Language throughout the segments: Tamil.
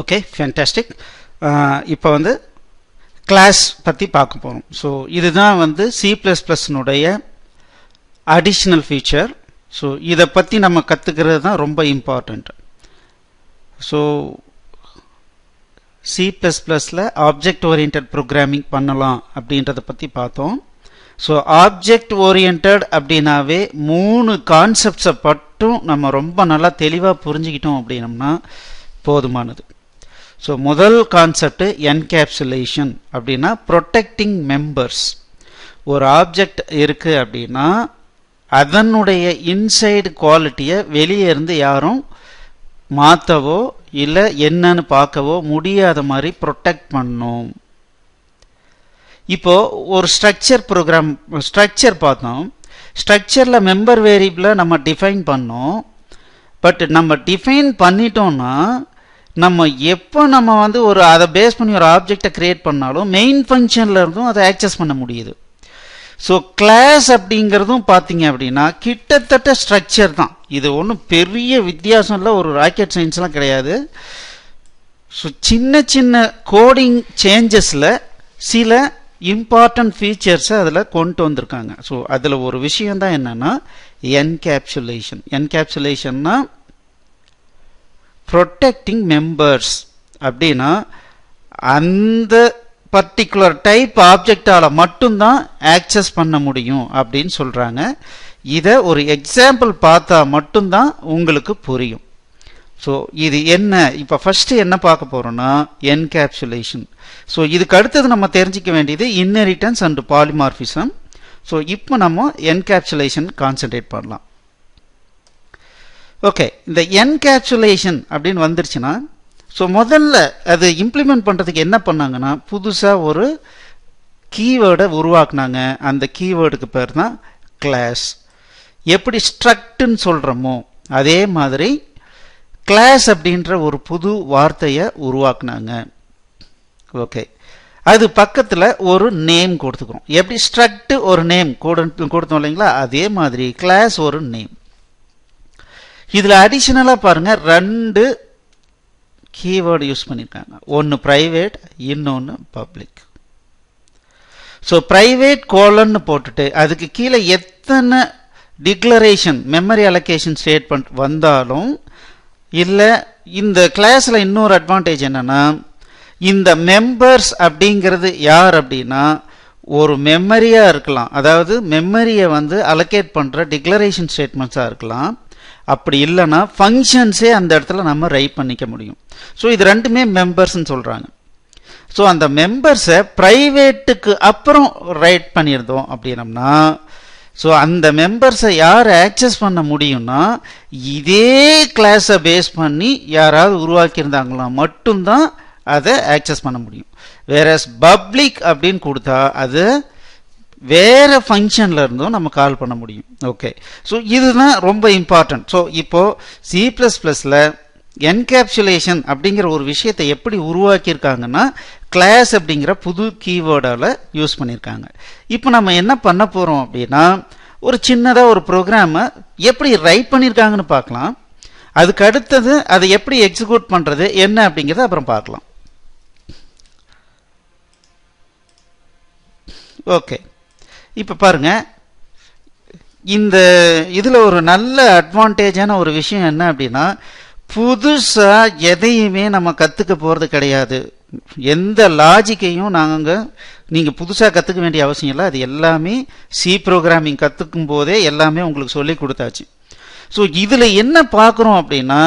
Okay, fantastic. இப்போ வந்து கிளாஸ் பற்றி பார்க்க போகிறோம். ஸோ இதுதான் வந்து C++னுடைய அடிஷ்னல் ஃபீச்சர். ஸோ இதை பற்றி நம்ம கற்றுக்கிறது தான் ரொம்ப இம்பார்ட்டண்ட். ஸோ C++ல ஆப்ஜெக்ட் ஓரியன்டட் ப்ரோக்ராமிங் பண்ணலாம் அப்படின்றத பற்றி பார்த்தோம். ஸோ ஆப்ஜெக்ட் ஓரியன்டட் அப்படின்னாவே 3 கான்செப்ட்ஸை மட்டும் நம்ம ரொம்ப நல்லா தெளிவாக புரிஞ்சுக்கிட்டோம் அப்படின்னம்னா போதுமானது. ஸோ முதல் கான்செப்ட் என்கேப்சுலேஷன் அப்படின்னா ப்ரொடெக்டிங் மெம்பர்ஸ். ஒரு ஆப்ஜெக்ட் இருக்கு அப்படின்னா அதனுடைய இன்சைடு குவாலிட்டியை வெளியே இருந்து யாரும் மாற்றவோ இல்லை என்னன்னு பார்க்கவோ முடியாத மாதிரி ப்ரொடெக்ட் பண்ணும். இப்போ ஒரு ஸ்ட்ரக்சர் பார்த்தோம். ஸ்ட்ரக்சரில் மெம்பர் வேரியபிளை நம்ம டிஃபைன் பண்ணோம். பட் நம்ம டிஃபைன் பண்ணிட்டோம்னா நம்ம எப்போ நம்ம வந்து அதை பேஸ் பண்ணி ஒரு ஆப்ஜெக்டை கிரியேட் பண்ணாலும் மெயின் ஃபங்க்ஷனில் இருந்தும் அதை ஆக்சஸ் பண்ண முடியுது. ஸோ கிளாஸ் அப்படிங்கிறதும் பார்த்தீங்க அப்படின்னா கிட்டத்தட்ட ஸ்ட்ரக்சர் தான். இது ஒன்றும் பெரிய வித்தியாசம் இல்லை, ஒரு ராக்கெட் சயின்ஸ்லாம் கிடையாது. ஸோ சின்ன சின்ன கோடிங் சேஞ்சஸில் சில இம்பார்ட்டன்ட் ஃபீச்சர்ஸை அதில் கொண்டு வந்திருக்காங்க. ஸோ அதில் ஒரு விஷயந்தான் என்னென்னா என்கேப்சுலேஷன். என்கேப்சுலேஷன்னா protecting members. அப்படின்னா அந்த பர்டிகுலர் டைப் ஆப்ஜெக்டால் மட்டும்தான் ஆக்சஸ் பண்ண முடியும் அப்படின்னு சொல்கிறாங்க. இதை ஒரு எக்ஸாம்பிள் பார்த்தா மட்டும்தான் உங்களுக்கு புரியும். ஸோ இது என்ன, இப்போ ஃபஸ்ட்டு என்ன பார்க்க போகிறோன்னா என்கேப்சுலேஷன். ஸோ இதுக்கு அடுத்தது நம்ம தெரிஞ்சிக்க வேண்டியது இன்ஹெரிட்டன்ஸ் அண்ட் பாலிமார்பிசம். ஸோ இப்போ நம்ம என்கேப்சுலேஷன் கான்சென்ட்ரேட் பண்ணலாம். ஓகே, இந்த என்கேப்சுலேஷன் அப்படின்னு வந்துருச்சுன்னா ஸோ முதல்ல அது இம்ப்ளிமெண்ட் பண்ணுறதுக்கு என்ன பண்ணாங்கன்னா புதுசாக ஒரு கீவேர்டை உருவாக்குனாங்க. அந்த கீவேர்டுக்கு பேர் தான் கிளாஸ். எப்படி ஸ்ட்ரக்ட்னு சொல்கிறோமோ அதே மாதிரி கிளாஸ் அப்படின்ற ஒரு புது வார்த்தையை உருவாக்குனாங்க. ஓகே, அது பக்கத்தில் ஒரு நேம் கொடுத்துக்கிறோம். எப்படி ஸ்ட்ரக்ட் ஒரு நேம் கொடுத்தோம் இல்லைங்களா, அதே மாதிரி கிளாஸ் ஒரு நேம். இதில் அடிஷனலாக பாருங்கள் 2 கீவேர்டு யூஸ் பண்ணியிருக்காங்க. ஒன்று ப்ரைவேட், இன்னொன்று பப்ளிக். ஸோ ப்ரைவேட் கோலன்னு போட்டுட்டு அதுக்கு கீழே எத்தனை டிக்ளரேஷன் மெமரி அலோகேஷன் ஸ்டேட்மெண்ட் வந்தாலும் இல்லை. இந்த கிளாஸில் இன்னொரு அட்வான்டேஜ் என்னென்னா இந்த மெம்பர்ஸ் அப்படிங்கிறது யார் அப்படின்னா ஒரு மெமரியாக இருக்கலாம். அதாவது மெமரியை வந்து அலோகேட் பண்ணுற டிக்ளரேஷன் ஸ்டேட்மெண்ட்ஸாக இருக்கலாம். அப்படி இல்லைன்னா ஃபங்க்ஷன்ஸே அந்த இடத்துல நம்ம ரைட் பண்ணிக்க முடியும். ஸோ இது ரெண்டுமே மெம்பர்ஸ்ன்னு சொல்கிறாங்க. ஸோ அந்த மெம்பர்ஸை ப்ரைவேட்டுக்கு அப்புறம் ரைட் பண்ணியிருந்தோம் அப்படின்னம்னா ஸோ அந்த மெம்பர்ஸை யார் ஆக்சஸ் பண்ண முடியும்னா இதே கிளாஸை பேஸ் பண்ணி யாராவது உருவாக்கியிருந்தாங்களா மட்டும்தான் அதை ஆக்சஸ் பண்ண முடியும். வேற பப்ளிக் அப்படின்னு கொடுத்தா அது வேற ஃபங்க்ஷன்ல இருந்தும் நம்ம கால் பண்ண முடியும். ஓகே, ஸோ இதுதான் ரொம்ப இம்பார்ட்டன்ட். ஸோ இப்போ C++ல என்கேப்சுலேஷன் அப்படிங்கிற ஒரு விஷயத்தை எப்படி உருவாக்கியிருக்காங்கன்னா கிளாஸ் அப்படிங்கிற புது கீவேர்டால் யூஸ் பண்ணியிருக்காங்க. இப்போ நம்ம என்ன பண்ண போகிறோம் அப்படின்னா ஒரு சின்னதாக ஒரு ப்ரோக்ராமை எப்படி ரைட் பண்ணியிருக்காங்கன்னு பார்க்கலாம். அதுக்கு அடுத்தது அதை எப்படி எக்ஸிக்யூட் பண்ணுறது என்ன அப்படிங்கிறத அப்புறம் பார்க்கலாம். ஓகே, இப்போ பாருங்க, இந்த இதில் ஒரு நல்ல அட்வான்டேஜான ஒரு விஷயம் என்ன அப்படின்னா புதுசாக எதையுமே நம்ம கற்றுக்க போகிறது கிடையாது. எந்த லாஜிக்கையும் நீங்கள் புதுசாக கற்றுக்க வேண்டிய அவசியம் இல்லை. அது எல்லாமே சி ப்ரோக்ராமிங் கற்றுக்கும் போதே எல்லாமே உங்களுக்கு சொல்லி கொடுத்தாச்சு. ஸோ இதில் என்ன பார்க்குறோம் அப்படின்னா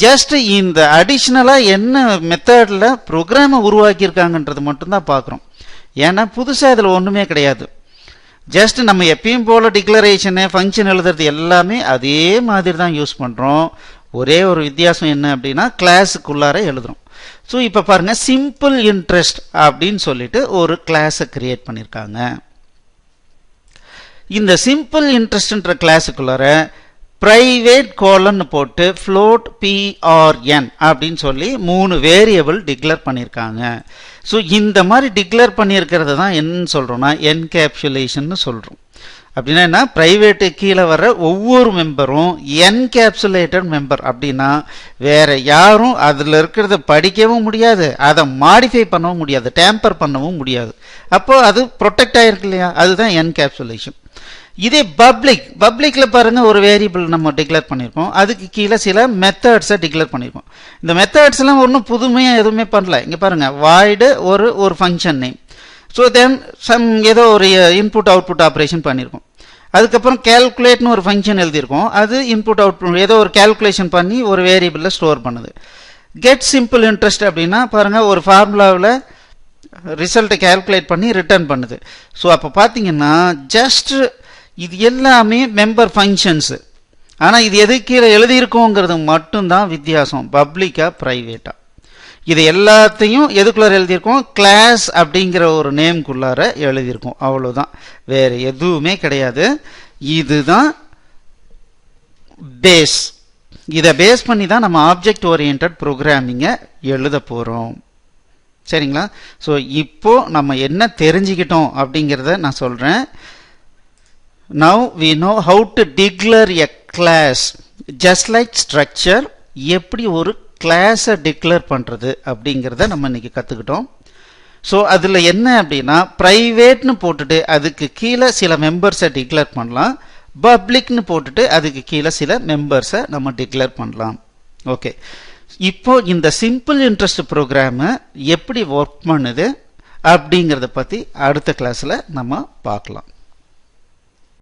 ஜஸ்ட் இந்த அடிஷ்னலாக என்ன மெத்தடில் ப்ரோக்ராமை உருவாக்கியிருக்காங்கன்றது மட்டும்தான் பார்க்குறோம். ஏன்னா புதுசாக இதில் ஒன்றுமே கிடையாது. ஜஸ்ட் நம்ம எப்பயும் போல டிக்ளரேஷனு ஃபங்க்ஷன் எழுதுறது எல்லாமே அதே மாதிரி தான் யூஸ் பண்ணுறோம். ஒரே ஒரு வித்தியாசம் என்ன அப்படின்னா கிளாஸுக்குள்ளார எழுதுறோம். ஸோ இப்போ பாருங்கள், சிம்பிள் இன்ட்ரெஸ்ட் அப்படின்னு சொல்லிட்டு ஒரு கிளாஸை கிரியேட் பண்ணியிருக்காங்க. இந்த சிம்பிள் இன்ட்ரெஸ்ட்ன்ற கிளாஸுக்குள்ளார ப்ரைவேட் கோலன்னு போட்டு ஃப்ளோட் PRN அப்படின்னு சொல்லி 3 வேரியபிள் டிக்ளேர் பண்ணியிருக்காங்க. ஸோ இந்த மாதிரி டிக்ளேர் பண்ணியிருக்கிறது தான் என்னன்னு சொல்கிறோன்னா என்கேப்சுலேஷன் சொல்கிறோம். அப்படின்னா என்ன, பிரைவேட்டு கீழே வர்ற ஒவ்வொரு மெம்பரும் என்கேப்சுலேட்டட் மெம்பர். அப்படின்னா வேற யாரும் அதில் இருக்கிறத படிக்கவும் முடியாது, அதை மாடிஃபை பண்ணவும் முடியாது, டேம்பர் பண்ணவும் முடியாது. அப்போ அது ப்ரொடெக்ட் ஆயிருக்கு இல்லையா, அதுதான் என்கேப்சுலேஷன். இதே பப்ளிக்ல பாருங்க, ஒரு வேரியபிள் நம்ம டிக்ளேர் பண்ணியிருக்கோம், அதுக்கு கீழே சில மெத்தட்ஸை டிக்ளேர் பண்ணியிருக்கோம். இந்த மெத்தட்ஸ் எல்லாம் ஒன்றும் புதுமையாக எதுவுமே பண்ணல. இங்கே பாருங்க, வாய்டு ஒரு ஃபங்க்ஷன் நேம். ஸோ தென் ஏதோ ஒரு இன்புட் அவுட்புட் ஆப்ரேஷன் பண்ணியிருக்கோம். அதுக்கப்புறம் கேல்குலேட்னு ஒரு ஃபங்க்ஷன் எழுதியிருக்கோம், அது இன்புட் அவுட்புட் ஏதோ ஒரு கேல்குலேஷன் பண்ணி ஒரு வேரியபிளில் ஸ்டோர் பண்ணுது. கெட் சிம்பிள் இன்ட்ரெஸ்ட் அப்படின்னா பாருங்க, ஒரு ஃபார்முலாவில் ரிசல்ட்டை கேல்குலேட் பண்ணி ரிட்டர்ன் பண்ணுது. ஸோ அப்போ பார்த்தீங்கன்னா ஜஸ்ட் இது எல்லாமே மெம்பர் ஃபங்க்ஷன்ஸு. ஆனால் இது எது கீழே எழுதியிருக்கோங்கிறது மட்டும்தான் வித்தியாசம், பப்ளிக்கா ப்ரைவேட்டா. இது எல்லாத்தையும் எதுக்குள்ளார எழுதியிருக்கோம், கிளாஸ் அப்படிங்கிற ஒரு நேம்குள்ளார எழுதியிருக்கோம், அவ்வளோதான், வேறு எதுவுமே கிடையாது. இதுதான் பேஸ். இதை பேஸ் பண்ணி தான் நம்ம ஆப்ஜெக்ட் ஓரியன்டட் ப்ரோக்ராமிங்கை எழுத போகிறோம். சரிங்களா? ஸோ இப்போ நம்ம என்ன தெரிஞ்சுக்கிட்டோம் அப்படிங்கிறத நான் சொல்கிறேன். Now we know how to declare a class. Just like structure, எப்படி ஒரு கிளாஸை டிக்ளேர் பண்ணுறது அப்படிங்கிறத நம்ம இன்னைக்கு கற்றுக்கிட்டோம். ஸோ அதில் என்ன அப்படின்னா, ப்ரைவேட்னு போட்டுட்டு அதுக்கு கீழே சில மெம்பர்ஸை டிக்ளேர் பண்ணலாம், பப்ளிக்னு போட்டுட்டு அதுக்கு கீழே சில மெம்பர்ஸை நம்ம டிக்ளேர் பண்ணலாம். ஓகே, இப்போ இந்த சிம்பிள் இன்ட்ரெஸ்ட் ப்ரோக்ராமை எப்படி ஒர்க் பண்ணுது அப்படிங்கிறத பற்றி அடுத்த கிளாஸில் நம்ம பார்க்கலாம்.